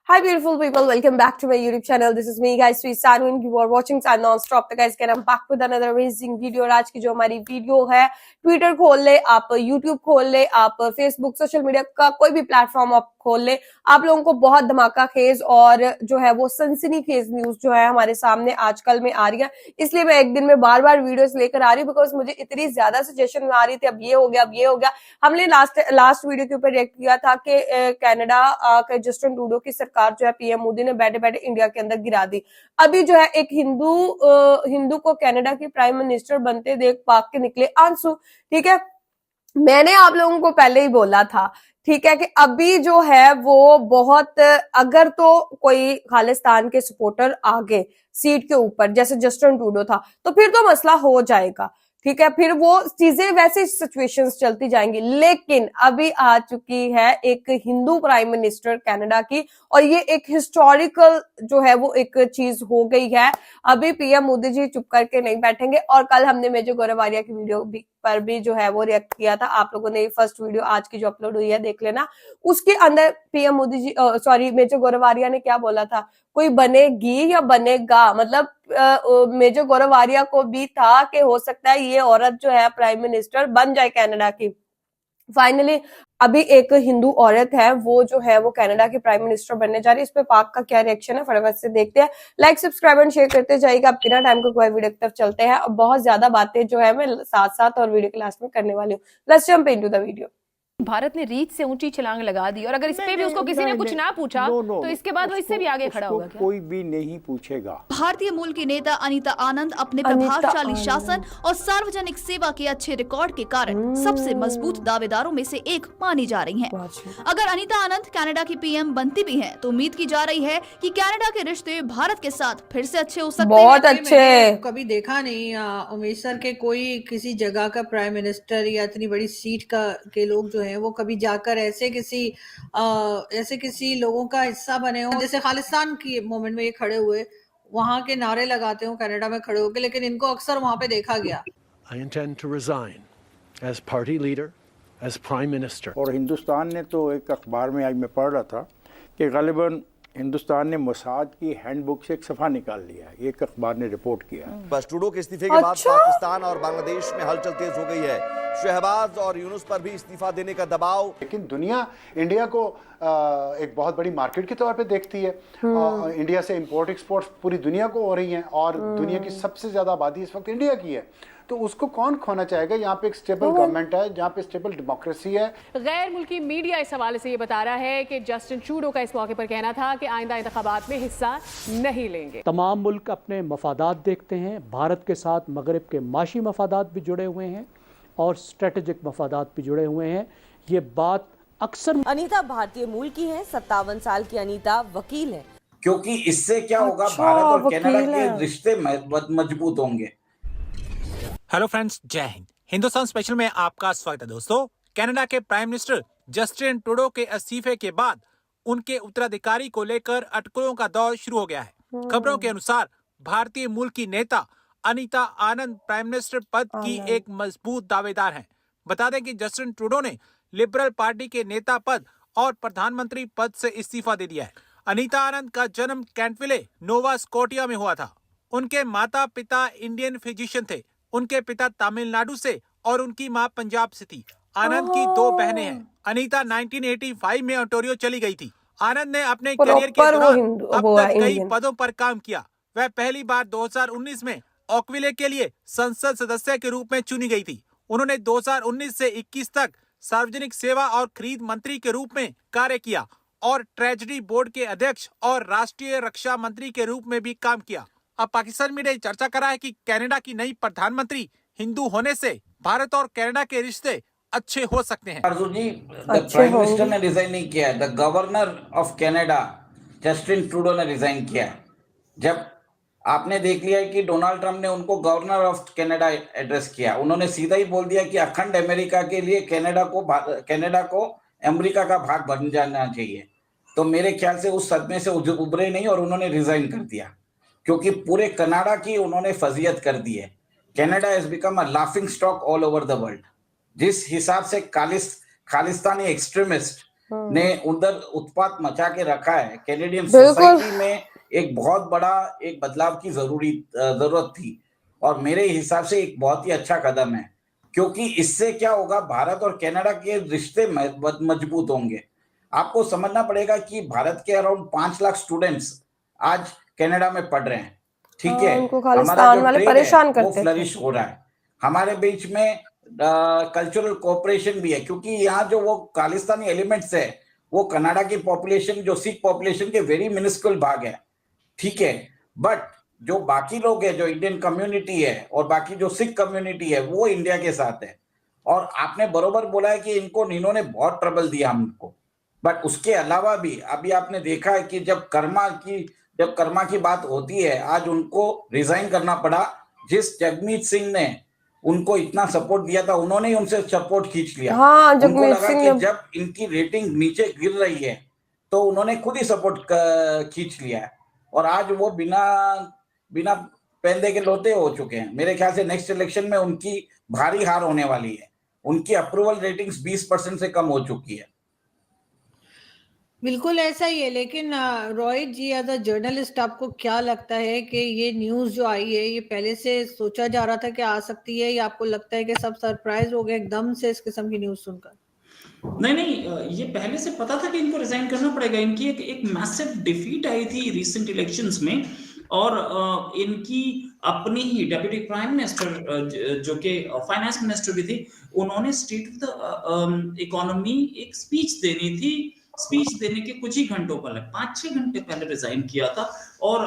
Hi, beautiful people. Welcome back to my YouTube channel. This is me, guys, Sri Sanu, and you are watching San Non-Stop. तो guys, I'm back with another amazing video. और आज की जो हमारी video है, Twitter खोल ले, आप यूट्यूब खोल ले, आप फेसबुक, सोशल मीडिया का कोई भी प्लेटफॉर्म आप खोल ले, आप लोगों को बहुत धमाका खेज और जो है वो सनसनी खेज न्यूज जो है हमारे सामने आजकल में आ रही है। इसलिए मैं एक दिन में बार बार वीडियोस लेकर आ रही हूँ, बिकॉज मुझे इतनी ज्यादा सजेशन आ रही थी, अब ये हो गया, अब ये हो गया। हमने लास्ट वीडियो के ऊपर रिएक्ट किया था कि कनाडा के जस्टिन ट्रूडो की सरकार जो है पीएम मोदी ने बैठे बैठे इंडिया के अंदर गिरा दी। अभी जो है एक हिंदू को कनाडा की प्राइम मिनिस्टर बनते देख पाक के निकले आंसू। ठीक है, मैंने आप लोगों को पहले ही बोला था, ठीक है, कि अभी जो है वो बहुत, अगर तो कोई खालिस्तान के सपोर्टर आगे सीट के ऊपर जैसे जस्टिन ट्रूडो था तो फिर तो मसला हो जाएगा। ठीक है, फिर वो चीजें वैसे सिचुएशंस चलती जाएंगी। लेकिन अभी आ चुकी है एक हिंदू प्राइम मिनिस्टर कनाडा की, और ये एक हिस्टोरिकल जो है वो एक चीज हो गई है। अभी पीएम मोदी जी चुप करके नहीं बैठेंगे। और कल हमने मेजर गौरवारिया की वीडियो पर भी जो है वो रिएक्ट किया था। आप लोगों ने फर्स्ट वीडियो आज की जो अपलोड हुई है देख लेना। उसके अंदर PM Modi ji sorry major गौरवारिया ने क्या बोला था, कोई बनेगी या बनेगा, मतलब मेजर गौरवारिया को भी था कि हो सकता है ये औरत जो है प्राइम मिनिस्टर बन जाए कनाडा की। फाइनली अभी एक हिंदू औरत है वो जो है वो कनाडा की प्राइम मिनिस्टर बनने जा रही है। इस पे पाक का क्या रिएक्शन है फटाफट से देखते हैं। लाइक सब्सक्राइब एंड शेयर करते जाइएगा। बिना टाइम को कोई वीडियो की तरफ चलते हैं। बहुत ज्यादा बातें जो है मैं साथ साथ और वीडियो के लास्ट में करने वाली हूँ। Let's jump into the video. Bharat ने रीच से ऊंची छलांग लगा दी, और अगर इस पे भी उसको किसी ने कुछ ना पूछा तो इसके बाद वो इससे भी आगे खड़ा होगा क्या? कोई भी नहीं पूछेगा। भारतीय मूल की नेता अनीता आनंद अपने प्रभावशाली शासन और सार्वजनिक सेवा के अच्छे रिकॉर्ड के कारण सबसे मजबूत दावेदारों में से एक मानी जा रही हैं। अगर अनीता आनंद कनाडा की पीएम बनती भी हैं, तो उम्मीद की जा रही है कि कनाडा के रिश्ते भारत के साथ फिर से अच्छे हो सकते हैं। बहुत अच्छे। कभी देखा नहीं उमेश सर के कोई किसी जगह का प्राइम मिनिस्टर या इतनी बड़ी सीट का के लोग जो है वो कभी जाकर ऐसे किसी लोगों का हिस्सा बने हो, जैसे खालिस्तान की मोमेंट में ये खड़े हुए, वहां के नारे लगाते हो कनाडा में खड़े होकर, लेकिन इनको अक्सर वहां पे देखा गया। I intend to resign as party leader, as prime minister. और हिंदुस्तान ने तो एक अखबार में आज मैं पढ़ रहा था कि गालिबन हिंदुस्तान ने मोसाद की हैंडबुक से एक सफा निकाल लिया है। एक अखबार ने रिपोर्ट किया। बस ट्रूडो के इस्तीफे के बाद पाकिस्तान और बांग्लादेश में हलचल तेज हो गई है। शहबाज और यूनुस पर भी इस्तीफा देने का दबाव। लेकिन दुनिया इंडिया को एक बहुत बड़ी मार्केट के तौर पे देखती है। इंडिया से इंपोर्ट एक्सपोर्ट पूरी दुनिया को हो रही हैं, और दुनिया की सबसे ज्यादा आबादी इस वक्त इंडिया की है। तो उसको कौन खोना चाहेगा? यहाँ पे एक स्टेबल गवर्नमेंट है, जहाँ पे स्टेबल डेमोक्रेसी है। गैर मुल्की मीडिया इस हवाले से ये बता रहा है कि जस्टिन ट्रूडो का इस मौके पर कहना था कि आइंदा इंतखाबात में हिस्सा नहीं लेंगे। तमाम मुल्क अपने मफादात देखते हैं। भारत के साथ मगरब के माशी मफादात भी जुड़े हुए हैं और स्ट्रेटेजिक मफादात भी जुड़े हुए हैं। ये बात अक्सर। अनीता भारतीय मूल की है। 57 साल की अनीता वकील है। क्योंकि इससे क्या होगा, भारत और कनाडा के रिश्ते मजबूत होंगे। हेलो फ्रेंड्स, जय हिंद। हिंदुस्तान स्पेशल में आपका स्वागत है। दोस्तों, कनाडा के प्राइम मिनिस्टर जस्टिन ट्रूडो के इस्तीफे के बाद उनके उत्तराधिकारी को लेकर अटकलों का दौर शुरू हो गया है। खबरों के अनुसार भारतीय मूल की नेता अनीता आनंद प्राइम मिनिस्टर पद की एक मजबूत दावेदार हैं। बता दें कि जस्टिन ट्रूडो ने लिबरल पार्टी के नेता पद और प्रधानमंत्री पद से इस्तीफा दे दिया है। अनीता आनंद का जन्म कैंटविले, नोवा स्कोटिया में हुआ था। उनके माता पिता इंडियन फिजिशियन थे। उनके पिता तमिलनाडु से और उनकी मां पंजाब से थी। आनंद की 2 बहनें हैं। अनीता 1985 में ओंटारियो चली गई थी। आनंद ने अपने करियर के दौरान अब तक कई पदों पर काम किया। वह पहली बार 2019 में ऑकविले के लिए संसद सदस्य के रूप में चुनी गई थी। उन्होंने 2019 से 21 तक सार्वजनिक सेवा और खरीद मंत्री के रूप में कार्य किया और ट्रेजरी बोर्ड के अध्यक्ष और राष्ट्रीय रक्षा मंत्री के रूप में भी काम किया। अब पाकिस्तान मीडिया चर्चा कर रहा है कि कनाडा की नई प्रधानमंत्री हिंदू होने से भारत और कनाडा के रिश्ते अच्छे हो सकते हैं। अर्जुन जी, प्राइम मिनिस्टर ने रिजाइन नहीं किया है। The governor of Canada Justin Trudeau ने रिजाइन किया। जब आपने देख लिया है कि डोनाल्ड ट्रंप ने उनको गवर्नर ऑफ कनाडा एड्रेस किया, उन्होंने सीधा ही बोल दिया कि अखंड अमेरिका के लिए कनाडा को अमेरिका का भाग बन जाना चाहिए। तो मेरे ख्याल से उस सदमे से उभरे नहीं और उन्होंने रिजाइन कर दिया, क्योंकि पूरे कनाडा की उन्होंने फजीयत कर दी है। Canada has become a laughing stock all over the world. जिस हिसाब से खालिस्तानी एक्सट्रीमिस्ट ने उधर उत्पात मचा के रखा है। कैनेडियन बिल्कुल। सोसाइटी में एक बहुत बड़ा एक बदलाव की जरूरत थी और मेरे हिसाब से एक बहुत ही अच्छा कदम है, क्योंकि इससे क्या होगा, भारत और कनाडा के रिश्ते मजबूत होंगे। आपको समझना पड़ेगा कि भारत के अराउंड 5 लाख स्टूडेंट्स आज कनाडा में पढ़ रहे हैं, ठीक हाँ, है। उनको हमारा खालिस्तान जो वाले ट्रेड परेशान है वो करते थे। फ्लरिश हो रहा है। हमारे बीच में कल्चरल कोऑपरेशन भी है, क्योंकि यहाँ जो वो खालिस्तानी एलिमेंट्स है वो कनाडा की पॉपुलेशन, जो सिख पॉपुलेशन के वेरी मिनिस्कुल भाग है, ठीक है। बट जो बाकी लोग है, जो इंडियन कम्युनिटी है और बाकी जो सिख कम्युनिटी है, वो इंडिया के साथ है। और आपने बरोबर बोला है कि इन्होंने बहुत ट्रबल दिया हमको। बट उसके अलावा भी अभी आपने देखा है कि जब कर्मा की बात होती है, आज उनको रिजाइन करना पड़ा। जिस जगमीत सिंह ने उनको इतना सपोर्ट दिया था, उन्होंने ही उनसे सपोर्ट खींच लिया। हाँ, उनको जगमीत लगा सिंह कि ने जब इनकी रेटिंग नीचे गिर रही है तो उन्होंने खुद ही सपोर्ट खींच लिया है और आज वो बिना पैंदे के लोटे हो चुके हैं। मेरे ख्याल से नेक्स्ट इलेक्शन में उनकी भारी हार होने वाली है। उनकी अप्रूवल रेटिंग्स 20% से कम हो चुकी है। बिल्कुल ऐसा ही है, लेकिन रोहित जी एज अ जर्नलिस्ट आपको क्या लगता है कि ये न्यूज़ जो आई है ये पहले से सोचा जा रहा था कि आ सकती है, या आपको लगता है कि सब सरप्राइज हो गए एकदम से इस किस्म की न्यूज़ सुनकर? नहीं, ये पहले से पता था कि इनको रिजाइन करना पड़ेगा। इनकी एक मैसिव डिफीट आई थी रिसेंट इलेक्शंस में और इनकी अपनी ही डेप्यूटी प्राइम मिनिस्टर जो कि फाइनेंस मिनिस्टर भी थी, उन्होंने स्टेट ऑफ द इकोनॉमी एक स्पीच देनी थी। स्पीच देने के कुछ ही घंटों पहले, 5-6 घंटे पहले रिजाइन किया था और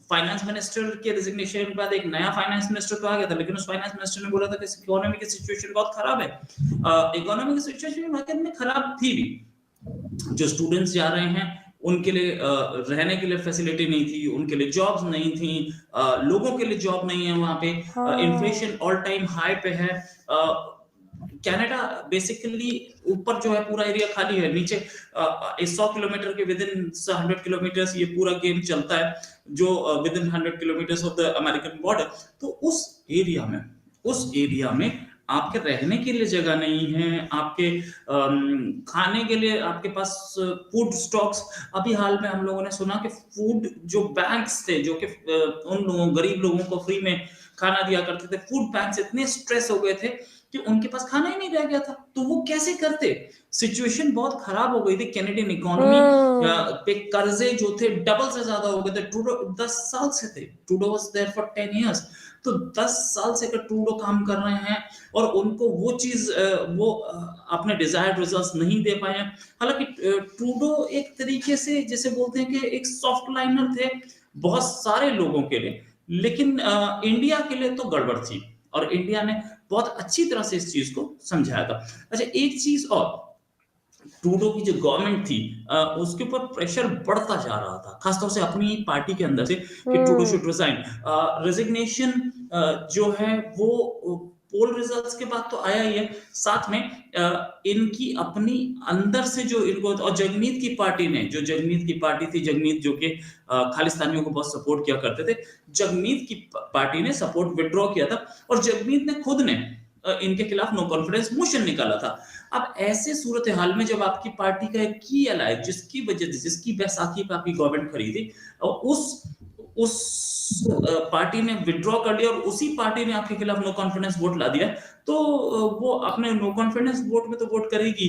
फाइनेंस मिनिस्टर के रिजिग्नेशन के बाद एक नया फाइनेंस मिनिस्टर तो आ गया था, लेकिन उस फाइनेंस मिनिस्टर ने बोला था कि इकोनॉमी की सिचुएशन बहुत खराब है। इकोनॉमी की सिचुएशन वाकई में खराब थी भी। जो स्टूडेंट्स जा रहे हैं उनके लिए रहने के लिए फैसिलिटी नहीं थी, उनके लिए जॉब्स नहीं थी, लोगों के लिए जॉब नहीं है वहां पे। इन्फ्लेशन ऑल टाइम हाई पे है। कनाडा बेसिकली ऊपर जो है पूरा एरिया खाली है, नीचे 100 किलोमीटर के विद इन 100 किलोमीटर्स ये पूरा गेम चलता है, जो with in 100 kilometres of the American border. तो उस एरिया में आपके रहने के लिए जगह नहीं है, आपके खाने के लिए आपके पास फूड स्टॉक्स। अभी हाल में हम लोगों ने सुना कि फूड जो बैंक्स थे, जो कि उन लोगों गरीब लोगों को फ्री में खाना दिया करते थे, फूड बैंक्स इतने स्ट्रेस हो गए थे कि उनके पास खाना ही नहीं रह गया था। तो वो कैसे करते? सिचुएशन बहुत खराब हो गई थी। कैनेडियन इकोनॉमी पे कर्जे जो थे डबल से ज्यादा हो गए थे। ट्रूडो 10 साल से थे, Trudeau was there for 10 years. तो 10 साल से का ट्रूडो काम कर रहे हैं और उनको वो चीज वो अपने डिजायर्ड रिजल्ट्स नहीं दे पाए हैं। हालांकि ट्रूडो एक तरीके से जैसे बोलते हैं कि एक सॉफ्ट लाइनर थे बहुत सारे लोगों के लिए, लेकिन इंडिया के लिए तो गड़बड़ थी और इंडिया ने बहुत अच्छी तरह से इस चीज को समझाया था। अच्छा, एक चीज और, ट्रूडो की जो गवर्नमेंट थी उसके ऊपर प्रेशर बढ़ता जा रहा था, खासतौर से अपनी पार्टी के अंदर से कि ट्रूडो शुड रिजाइन। रेजिग्नेशन जो है वो पोल रिजल्ट्स के बाद तो आया ही है, साथ में इनकी अपनी अंदर से जो इनको, और जगमीत की पार्टी ने, जो जगमीत की पार्टी थी, जगमीत जो कि खालिस्तानियों को बहुत सपोर्ट किया करते थे, जगमीत की पार्टी ने सपोर्ट विड्रॉ किया था और जगमीत ने खुद ने इनके खिलाफ नो कॉन्फिडेंस मोशन निकाला था। अब ऐसे सूरत हाल में जब आपकी पार्टी का एक की एलाय, जिसकी बैसाखी पे आपकी गवर्नमेंट खरीदी, उस पार्टी ने विड्रॉ कर लिया और उसी पार्टी ने आपके खिलाफ नो कॉन्फिडेंस वोट ला दिया, तो वो अपने नो कॉन्फिडेंस वोट में तो वोट करेगी।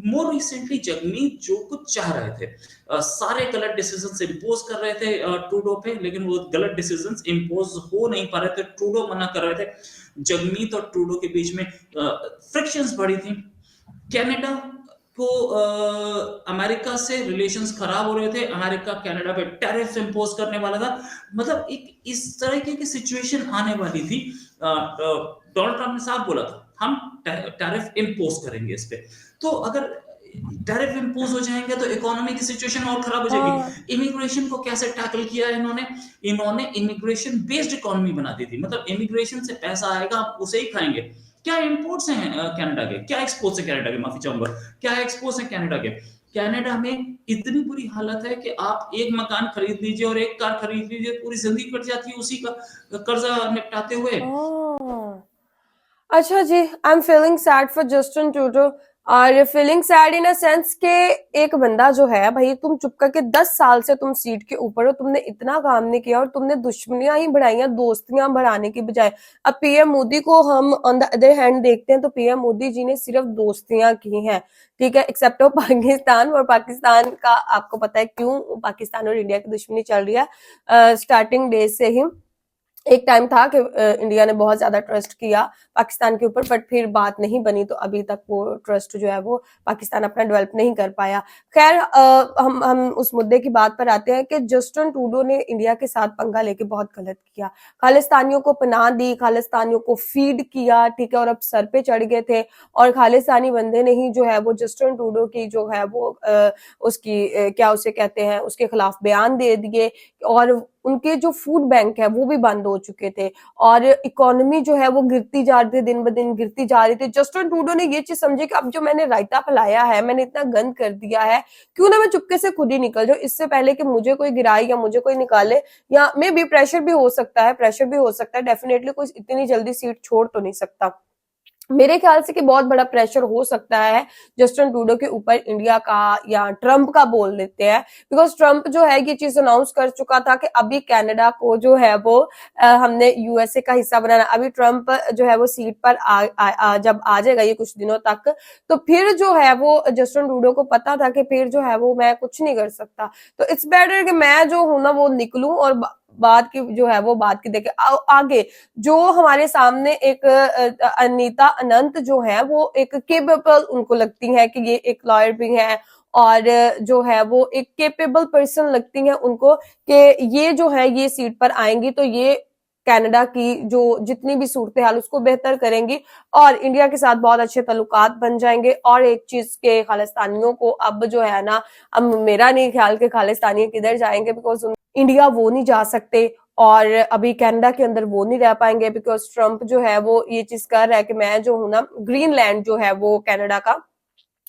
मोर रिसेंटली जगमीत जो कुछ चाह रहे थे, सारे गलत डिसीजंस इंपोज कर रहे थे ट्रूडो पे, लेकिन वो गलत डिसीजंस इंपोज हो नहीं पा रहे थे, ट्रूडो मना कर रहे थे। जगमीत और ट्रूडो के बीच में फ्रिक्शंस बढ़ी थी। कनाडा को अमेरिका से रिलेशंस खराब हो रहे थे, अमेरिका कनाडा पे टैरिफ इंपोज करने वाला था, मतलब एक इस तरह की सिचुएशन आने वाली थी। डोनाल्ड ट्रम्प ने साफ बोला था हम टैरिफ इंपोज करेंगे इस पे। तो अगर टैरिफ इंपोज हो जाएंगे तो इकोनॉमी की सिचुएशन और खराब हो जाएगी। इमिग्रेशन को कैसे टैकल किया है इन्होंने इमिग्रेशन बेस्ड इकोनॉमी बना दी थी, मतलब इमिग्रेशन से पैसा आएगा आप उसे ही खाएंगे। क्या इंपोर्ट्स हैं कनाडा के, क्या एक्सपोर्ट्स हैं कनाडा के, माफी चाहूंगा, क्या एक्सपोर्ट्स हैं कनाडा के? कनाडा में इतनी बुरी हालत है कि आप एक मकान खरीद लीजिए और एक कार खरीद लीजिए, पूरी जिंदगी कट जाती है उसी का कर्जा निपटाते हुए। अच्छा जी, I am feeling sad for Justin Trudeau. और feeling sad in a sense के एक बंदा जो है भाई, तुम चुप करके 10 साल से तुम सीट के ऊपर हो, तुमने इतना काम नहीं किया और तुमने दुश्मनियां ही बढ़ाई, दोस्तियां बढ़ाने की बजाय। अब पीएम मोदी को हम ऑन द अदर हैंड देखते हैं तो पीएम मोदी जी ने सिर्फ दोस्तियां की हैं, ठीक है, एक्सेप्ट ऑफ पाकिस्तान। और पाकिस्तान का आपको पता है क्यों पाकिस्तान और इंडिया की दुश्मनी चल रही है स्टार्टिंग डेज से ही। एक टाइम था कि इंडिया ने बहुत ज्यादा ट्रस्ट किया पाकिस्तान के ऊपर, बट फिर बात नहीं बनी, तो अभी तक वो ट्रस्ट जो है वो पाकिस्तान अपना डेवलप नहीं कर पाया। खैर हम उस मुद्दे की बात पर आते हैं कि जस्टिन ट्रूडो ने इंडिया के साथ पंगा लेके बहुत गलत किया। खालिस्तानियों को पनाह दी, खालिस्तानियों को फीड किया, ठीक है, और अब सर पे चढ़ गए थे और खालिस्तानी बंदे ने ही जो है वो जस्टिन ट्रूडो की जो है वो उसकी क्या उसे कहते हैं, उसके खिलाफ बयान दे दिए और उनके जो फूड बैंक है वो भी बंद हो चुके थे और इकोनॉमी जो है वो गिरती जा रही थी, दिन ब दिन गिरती जा रही थी। जस्टिन ट्रूडो ने ये चीज समझी कि अब जो मैंने रायता फैलाया है, मैंने इतना गंद कर दिया है, क्यों ना मैं चुपके से खुद ही निकल जाऊं, इससे पहले कि मुझे कोई गिराए या मुझे कोई निकाले, या मे भी प्रेशर भी हो सकता है, डेफिनेटली कोई इतनी जल्दी सीट छोड़ तो नहीं सकता। मेरे ख्याल से कि बहुत बड़ा प्रेशर हो सकता है जस्टिन ट्रूडो के ऊपर इंडिया का, या ट्रंप का बोल लेते हैं, बिकॉज ट्रंप जो है ये चीज अनाउंस कर चुका था कि अभी कनाडा को जो है वो हमने यूएसए का हिस्सा बनाना। अभी ट्रंप जो है वो सीट पर जब आ जाएगा ये कुछ दिनों तक, तो फिर जो है वो जस्टिन ट्रूडो को पता था कि फिर जो है वो मैं कुछ नहीं कर सकता, तो इट्स बेटर कि मैं जो हूं ना वो निकलूं और बात की जो है वो बात की देखे आगे। जो हमारे सामने एक अनीता अनंत जो है वो एक केपेबल उनको लगती है कि ये एक लॉयर भी है और जो है वो एक केपेबल पर्सन लगती है उनको कि ये जो है ये सीट पर आएंगी तो ये कनाडा की जो जितनी भी सूरत हाल उसको बेहतर करेंगी और इंडिया के साथ बहुत अच्छे ताल्लुकात बन जाएंगे। और एक चीज के खालिस्तानियों को अब जो है ना, अब मेरा नहीं ख्याल कि खालिस्तानी किधर जाएंगे, बिकॉज इंडिया वो नहीं जा सकते और अभी कनाडा के अंदर वो नहीं रह पाएंगे, बिकॉज ट्रंप जो है वो ये चीज कर रहा है कि मैं जो हूं ना ग्रीनलैंड जो है वो कनाडा का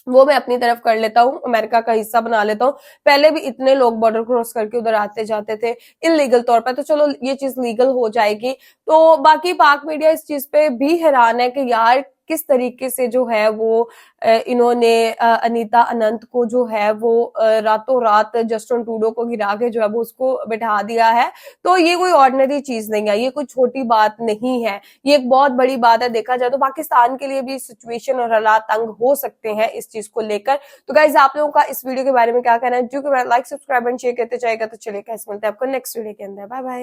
वो मैं अपनी तरफ कर लेता हूँ, अमेरिका का हिस्सा बना लेता हूँ। पहले भी इतने लोग बॉर्डर क्रॉस करके उधर आते जाते थे इलीगल तौर पर, तो चलो ये चीज लीगल हो जाएगी। तो बाकी पाक मीडिया इस चीज पे भी हैरान है कि यार किस तरीके से जो है वो इन्होंने अनीता अनंत को जो है वो रातों रात जस्टिन ट्रूडो को गिरा के जो है वो उसको बिठा दिया है। तो ये कोई ऑर्डिनरी चीज नहीं है, ये कोई छोटी बात नहीं है, ये एक बहुत बड़ी बात है। देखा जाए तो पाकिस्तान के लिए भी सिचुएशन और हालात तंग हो सकते हैं इस चीज को लेकर। तो गाइज आप लोगों का इस वीडियो के बारे में क्या कहना है, जो कि लाइक सब्सक्राइब एंड शेयर करते जाएगा। तो चलिए गाइस मिलते हैं आपको नेक्स्ट वीडियो के अंदर, बाय बाय।